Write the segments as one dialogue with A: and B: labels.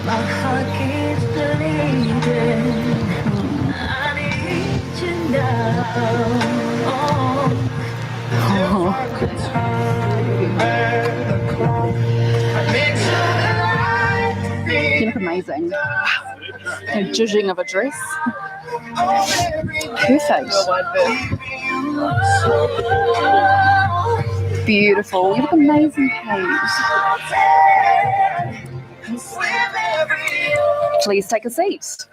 A: My heart keeps bleeding. I need you now.
B: Oh. You look amazing. Wow. A judging of a dress. Perfect. Beautiful. You look amazing, Kate. Please take a seat.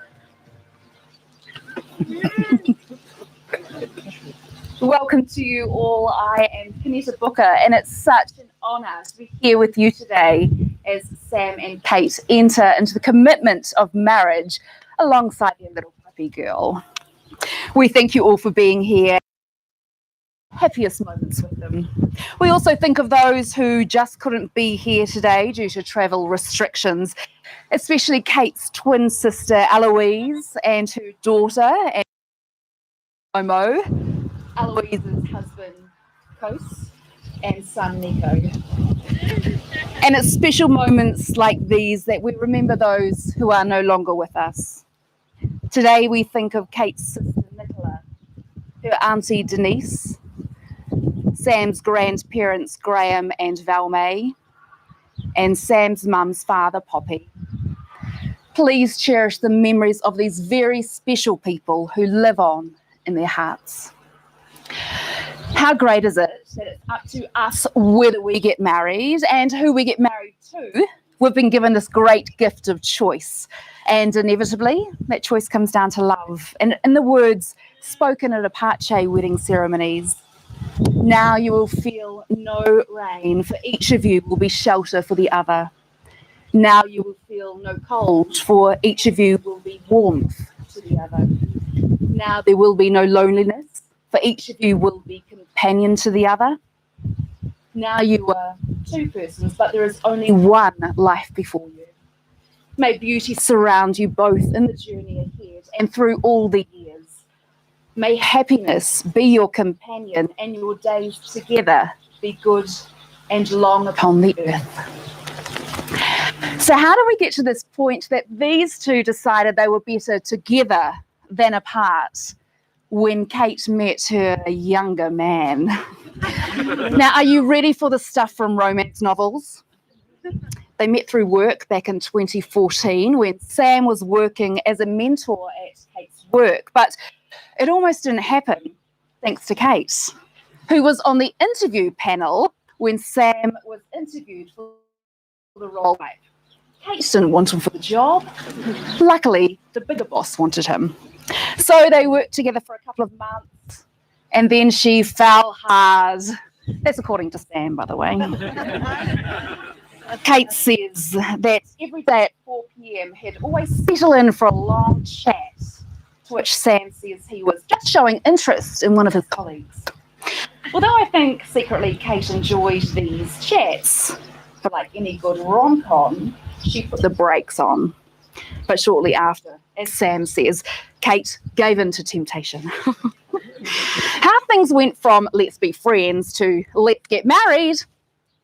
B: Welcome to you all. I am Panetta Booker, and it's such an honour to be here with you today as Sam and Kate enter into the commitment of marriage alongside their little puppy girl. We thank you all for being here. Happiest moments with them. We also think of those who just couldn't be here today due to travel restrictions, especially Kate's twin sister Eloise and her daughter Momo, Eloise's husband Kos, and son Nico. And it's special moments like these that we remember those who are no longer with us. Today we think of Kate's sister Nicola, her auntie Denise, Sam's grandparents Graham and Val May, and Sam's mum's father Poppy. Please cherish the memories of these very special people who live on in their hearts. How great is it that it's up to us whether we get married and who we get married to? We've been given this great gift of choice, and inevitably that choice comes down to love. And in the words spoken at Apache wedding ceremonies, now you will feel no rain, for each of you will be shelter for the other. Now you will feel no cold, for each of you will be warmth to the other. Now there will be no loneliness, for each of you will be companion to the other. Now you are two persons, but there is only one life before you. May beauty surround you both in the journey ahead and through all the years. May happiness be your companion and your days together be good and long upon the earth. So how do we get to this point that these two decided they were better together than apart when Kate met her younger man? Now, are you ready for the stuff from romance novels? They met through work back in 2014 when Sam was working as a mentor at Kate's work, but it almost didn't happen thanks to Kate, who was on the interview panel when Sam was interviewed for the role. Kate didn't want him for the job. Luckily, the bigger boss wanted him. So they worked together for a couple of months, and then she fell hard. That's according to Sam, by the way. Kate says that every day at 4 p.m. he'd always settle in for a long chat, to which Sam says he was just showing interest in one of his colleagues. Although I think secretly Kate enjoyed these chats, but like any good rom-com, she put the brakes on. But shortly after, as Sam says, Kate gave in to temptation. How things went from let's be friends to let's get married,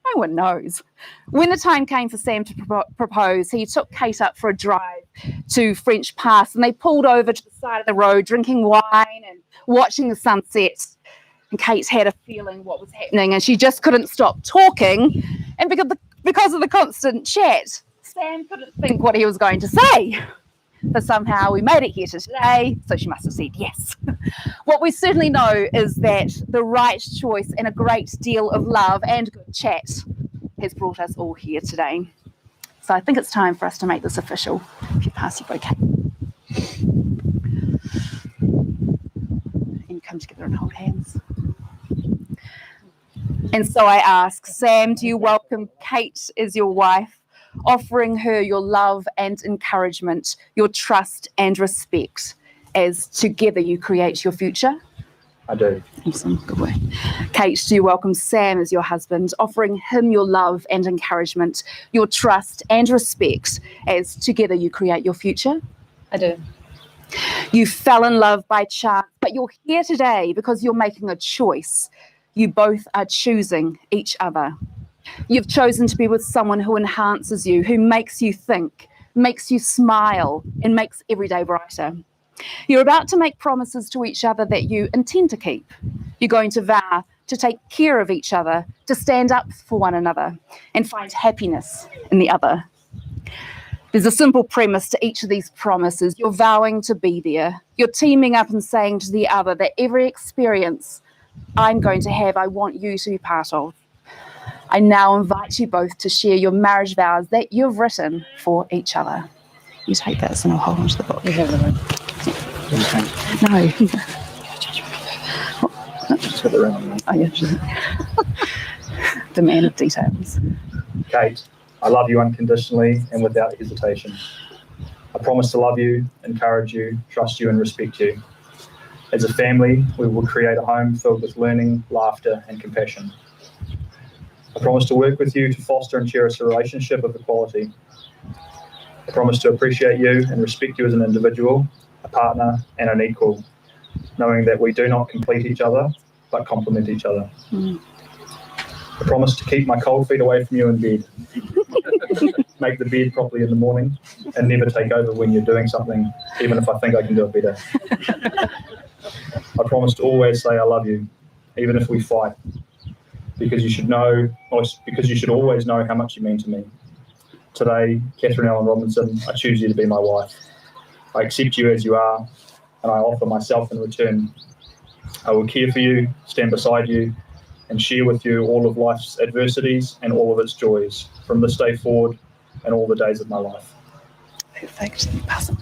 B: no one knows. When the time came for Sam to propose, he took Kate up for a drive to French Pass, and they pulled over to the side of the road, drinking wine and watching the sunset. And Kate had a feeling what was happening, and she just couldn't stop talking. And because of the constant chat, Sam couldn't think what he was going to say. But somehow we made it here to today, so she must have said yes. What we certainly know is that the right choice and a great deal of love and good chat has brought us all here today. So I think it's time for us to make this official. If you pass your bouquet. And come together and hold hands. And so I ask, Sam, do you welcome Kate as your wife, offering her your love and encouragement, your trust and respect, as together you create your future?
C: I do.
B: Awesome, good way. Kate, do you welcome Sam as your husband, offering him your love and encouragement, your trust and respect, as together you create your future?
D: I do.
B: You fell in love by chance, but you're here today because you're making a choice. You both are choosing each other. You've chosen to be with someone who enhances you, who makes you think, makes you smile, and makes every day brighter. You're about to make promises to each other that you intend to keep. You're going to vow to take care of each other, to stand up for one another, and find happiness in the other. There's a simple premise to each of these promises. You're vowing to be there. You're teaming up and saying to the other that every experience I'm going to have, I want you to be part of. I now invite you both to share your marriage vows that you've written for each other. You take this and I'll hold on to the book.
C: You have the ring.
B: No.
C: Just got the ring on there.
B: Oh, yeah. The man of details.
C: Kate, I love you unconditionally and without hesitation. I promise to love you, encourage you, trust you, and respect you. As a family, we will create a home filled with learning, laughter, and compassion. I promise to work with you to foster and cherish a relationship of equality. I promise to appreciate you and respect you as an individual, a partner, and an equal, knowing that we do not complete each other, but complement each other. I promise to keep my cold feet away from you in bed, make the bed properly in the morning, and never take over when you're doing something, even if I think I can do it better. I promise to always say I love you, even if we fight, because you should always know how much you mean to me. Today, Catherine Allen Robinson, I choose you to be my wife. I accept you as you are, and I offer myself in return. I will care for you, stand beside you, and share with you all of life's adversities and all of its joys, from this day forward and all the days of my life.
B: Perfect. Pass it.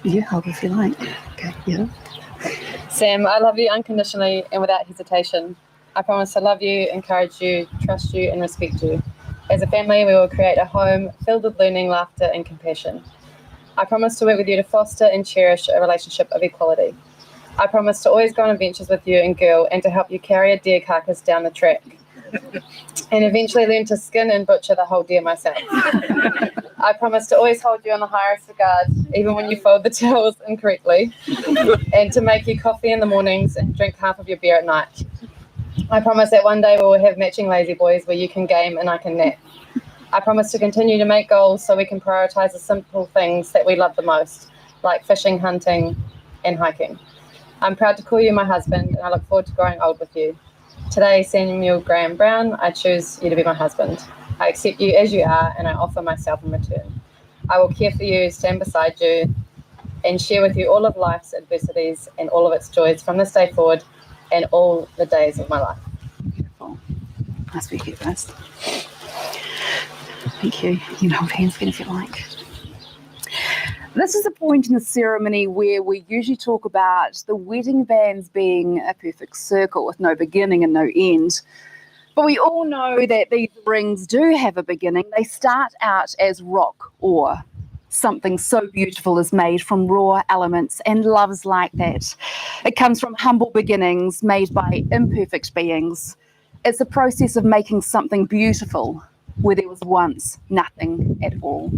B: You hold if you like. Okay, yeah.
D: Sam, I love you unconditionally and without hesitation. I promise to love you, encourage you, trust you, and respect you. As a family, we will create a home filled with learning, laughter, and compassion. I promise to work with you to foster and cherish a relationship of equality. I promise to always go on adventures with you and girl and to help you carry a deer carcass down the track and eventually learn to skin and butcher the whole deer myself. I promise to always hold you on the highest regard, even when you fold the towels incorrectly, and to make you coffee in the mornings and drink half of your beer at night. I promise that one day we will have matching lazy boys where you can game and I can nap. I promise to continue to make goals so we can prioritise the simple things that we love the most, like fishing, hunting, and hiking. I'm proud to call you my husband, and I look forward to growing old with you. Today, Samuel Graham Brown, I choose you to be my husband. I accept you as you are, and I offer myself in return. I will care for you, stand beside you, and share with you all of life's adversities and all of its joys from this day forward and all the days of my life.
B: Beautiful. Nice to you guys. Thank you. You can hold hands again if you like. This is a point in the ceremony where we usually talk about the wedding bands being a perfect circle with no beginning and no end. But we all know that these rings do have a beginning. They start out as rock ore. Something so beautiful is made from raw elements, and love's like that. It comes from humble beginnings made by imperfect beings. It's a process of making something beautiful where there was once nothing at all.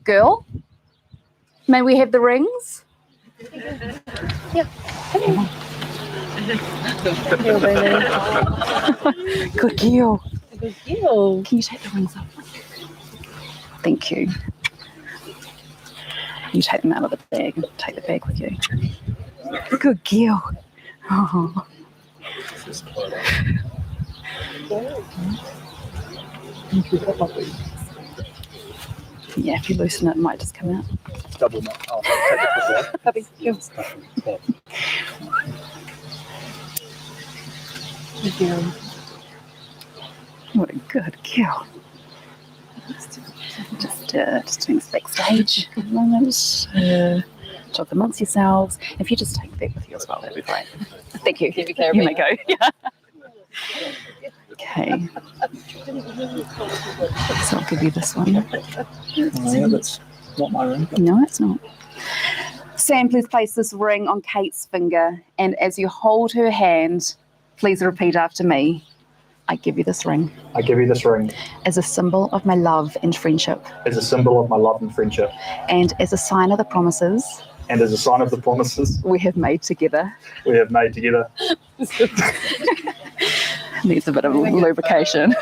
B: Girl, may we have the rings?
D: Yep.
B: Good girl.
D: Good deal.
B: Can you take the rings off? Thank you. You take them out of the bag and take the bag with you. Good girl. Oh. Yeah, if you loosen it, it might just come out.
C: Double knot. Oh, take the clip out.
B: Puppy, girl. What a good girl. Just doing this backstage at the moment. Talk amongst yourselves. If you just take that with you as well, that'd be great. Thank you.
D: Give you care of
B: You
D: me.
B: may go. Yeah. Okay. So I'll give you this one.
C: Oh, yeah, that's not my ring.
B: No, it's not. Sam, please place this ring on Kate's finger, and as you hold her hand, please repeat after me. I give you this ring
C: I give you this ring
B: as a symbol of my love and friendship,
C: as a symbol of my love and friendship,
B: and as a sign of the promises
C: and as a sign of the promises
B: we have made together.
C: we have made together.
B: Needs a bit of lubrication.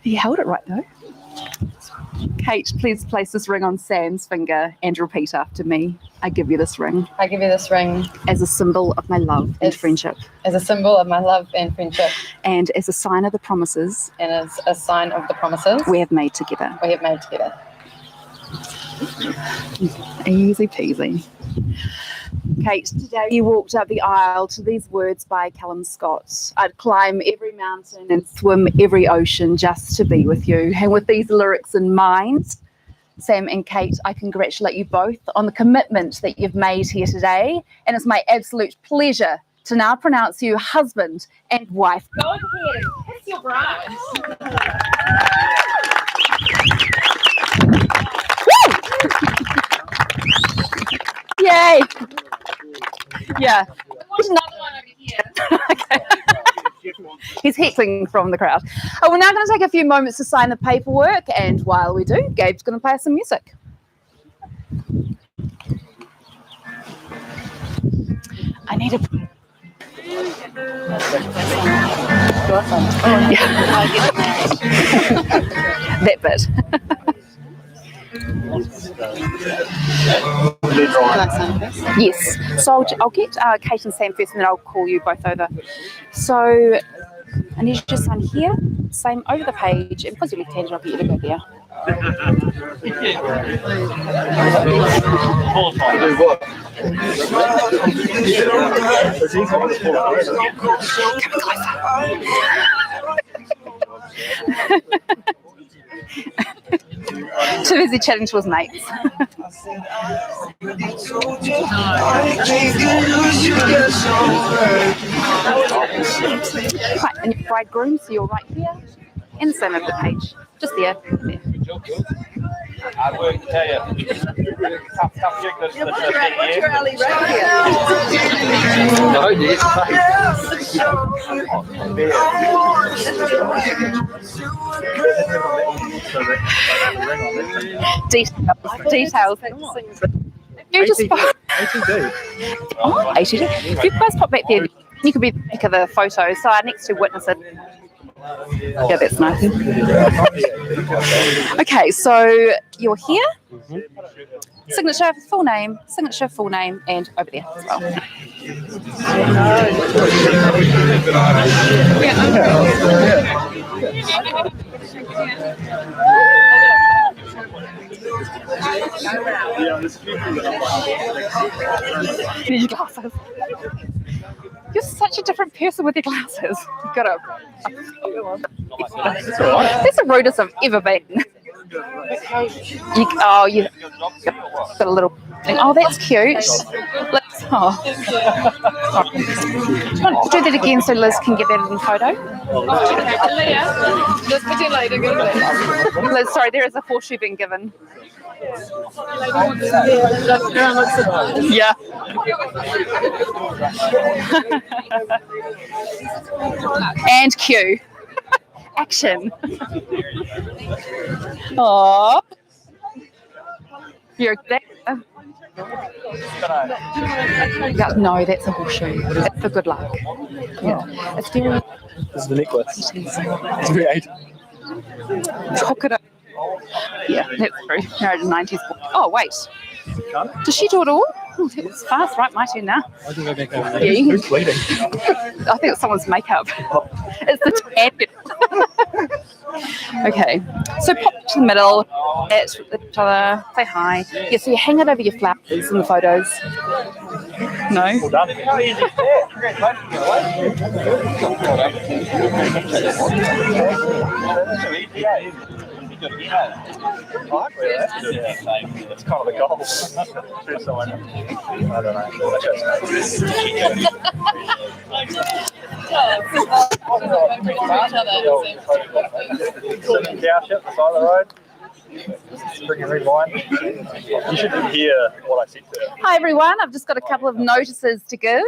B: He held it right though. Kate, please place this ring on Sam's finger and repeat after me. I give you this ring
D: I give you this ring
B: as a symbol of my love and
D: As-
B: friendship,
D: as a symbol of my love and friendship,
B: and as a sign of the promises
D: and as a sign of the promises
B: we have made together.
D: we have made together.
B: Easy peasy. Kate, today you walked up the aisle to these words by Callum Scott. I'd climb every mountain and swim every ocean just to be with you. And with these lyrics in mind, Sam and Kate, I congratulate you both on the commitment that you've made here today. And it's my absolute pleasure to now pronounce you husband and wife. Go ahead and kiss your bride. Yay! Yeah. There's another one over here. Okay. He's heckling from the crowd. Oh, we're now going to take a few moments to sign the paperwork, and while we do, Gabe's going to play us some music. I need a. That bit. Yes. So I'll get Kate and Sam first, and then I'll call you both over. So I need you to sign here, same over the page, and because you're left-handed, I'll get you to go there. Too busy chatting to his mates. Right, and your bridegroom, so you're right here, and same over the page. Just there.
E: I'd work to tell you. Tough chick that's what's your alley right here? No,
B: Details. You just
C: ATD.
B: Oh, ATD. If you guys pop back there, you could be the pick of the photo. So our next two witnesses. Yeah, that's nice. Okay, so you're here. Signature, full name, and over there as well. Need your glasses. You're such a different person with your glasses. You've got a. That's the rudest I've ever been. You've got a little thing. Oh, that's cute. Let's. Oh. Do you want to do that again so Liz can get that in the photo? Liz, sorry, there is a horseshoe being given. Yeah. And cue. Action. Aww. You're there. Yeah, no, that's a horseshoe. That's for good luck. Yeah. It's very.
C: This is the necklace. It's very 80.
B: Crocodile. Yeah, that's true. Married in the 90s. Oh, wait. Does she do it all? Oh, that was fast. Right, my turn now.
C: I think I make over
B: Yeah, you
C: Who's bleeding?
B: I think it's someone's makeup. It's the tan. Okay, so pop to the middle, at each other, say hi. Yeah, so you hang it over your flowers in the photos. No?
C: Well done.
E: How easy is that? Congratulations,
C: That's kind of the goal. I don't Bring your red wine. You should hear what I said to her.
B: Hi everyone, I've just got a couple of notices to give.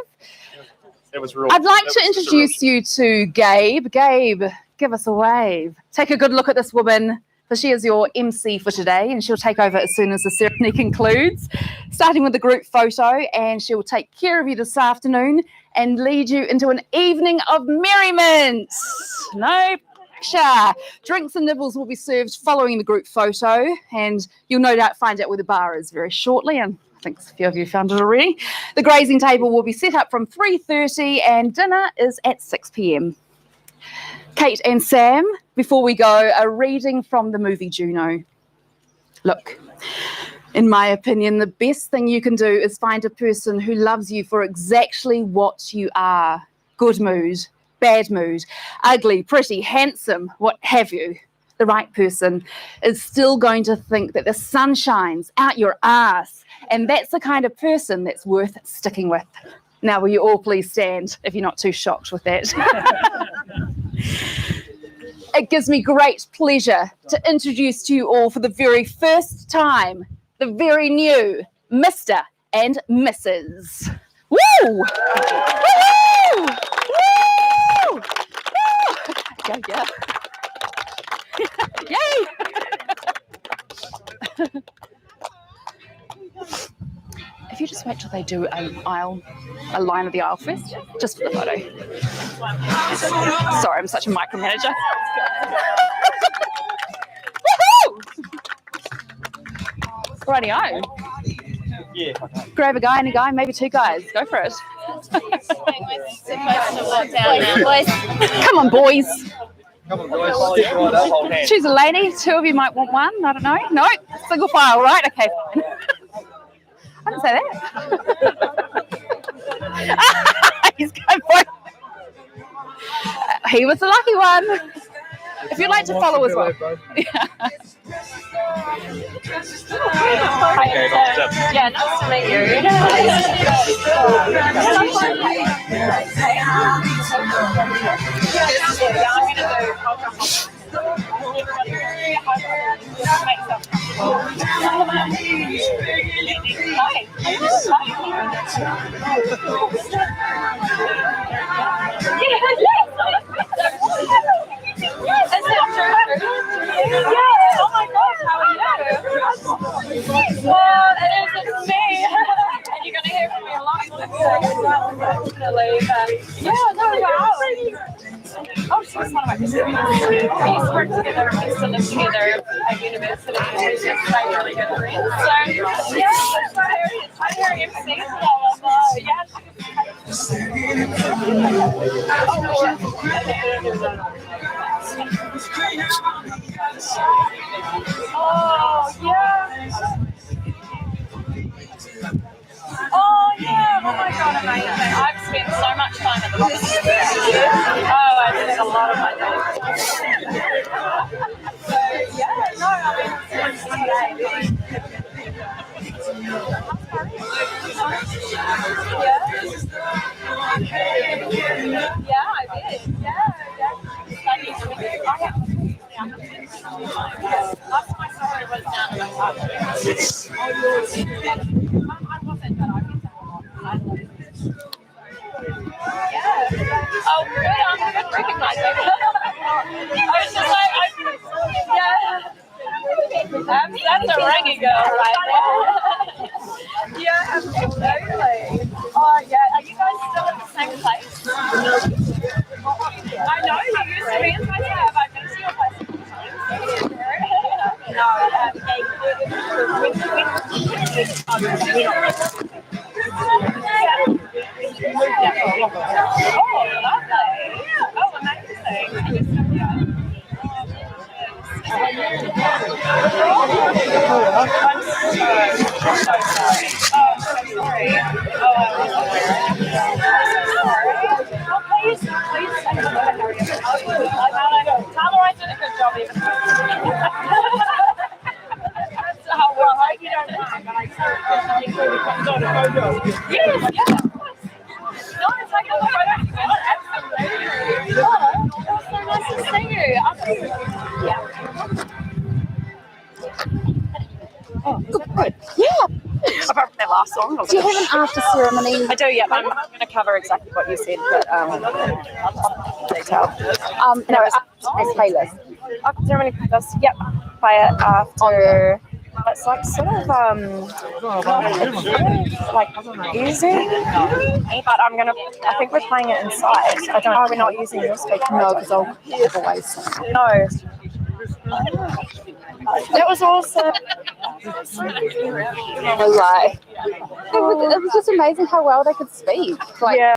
C: It was real.
B: I'd like to introduce you to Gabe. Gabe, give us a wave. Take a good look at this woman, for she is your MC for today, and she'll take over as soon as the ceremony concludes, starting with the group photo, and she'll take care of you this afternoon and lead you into an evening of merriment. No pressure. Drinks and nibbles will be served following the group photo, and you'll no doubt find out where the bar is very shortly, and I think a few of you found it already. The grazing table will be set up from 3:30 and dinner is at 6 p.m. Kate and Sam, before we go, a reading from the movie Juno. Look, in my opinion, the best thing you can do is find a person who loves you for exactly what you are. Good mood, bad mood, ugly, pretty, handsome, what have you. The right person is still going to think that the sun shines out your ass, and that's the kind of person that's worth sticking with. Now, will you all please stand if you're not too shocked with that? It gives me great pleasure to introduce to you all for the very first time the very new Mr. and Mrs. Woo! Woo! Woo! Woo! Yeah. Yay! If you just wait till they do a line of the aisle first, just for the photo. Sorry, I'm such a micromanager. Woohoo! Rightio.
E: Yeah.
B: Grab a guy and a guy, maybe two guys. Go for it. Come on, boys.
E: Come on, guys. Stick right up, hold hands.
B: Choose a lady. Two of you might want one. I don't know. No, single file, right? Okay, fine. I didn't say that. He's going for it. He was the lucky one. If you'd like to follow as well.
D: Yeah, nice to meet you. Oh my gosh, how are you? Well, it's me. And you're going to hear from me a lot more, unfortunately. But yeah, no, wow. Oh, she's one of my best friends. We used to work together, we used to live together at university, and we're just like really good friends. So, yeah, I'm very MC, so oh, yeah. Oh, yeah. Oh, my God, amazing. I've spent so much time at the Robinson. Oh, I spent a lot of my day. So, yeah, no, I mean, it's today. Yeah, I did. Yeah. Last my story was down in the park. I wasn't, but I went down. Yeah. Oh, good. I'm good recognizing. I was just like, yeah. That's a reggae girl right there. Yeah, absolutely. Oh, yeah. Are you guys still at the same place? I know you used to be in my lab. I've been to your place a few times. No, oh, lovely. Oh, amazing. And you're still here. I'm so sorry. Oh, I'm so sorry. Oh, I'm so sorry. Oh, please. I don't know how you're doing. Tyler, I did a good job even. Oh, well, I hope you don't mind, but I yes, yeah, of course. No, it's like a photo. Absolutely. Oh, it was so nice to see you. Yeah. Oh, good. Yeah. Apart from that last song.
B: Do you have an after ceremony?
D: I do, yeah. I'm going to cover exactly what you said, but detail.
B: No, as playlist.
D: After ceremony playlist, yep. Play it after
F: It's like sort of like easy, but I think we're playing it inside. We're not using your speaker.
B: No, because I'll give away some.
F: No. That was awesome.
B: It was just amazing how well they could speak. Like,
F: Yeah.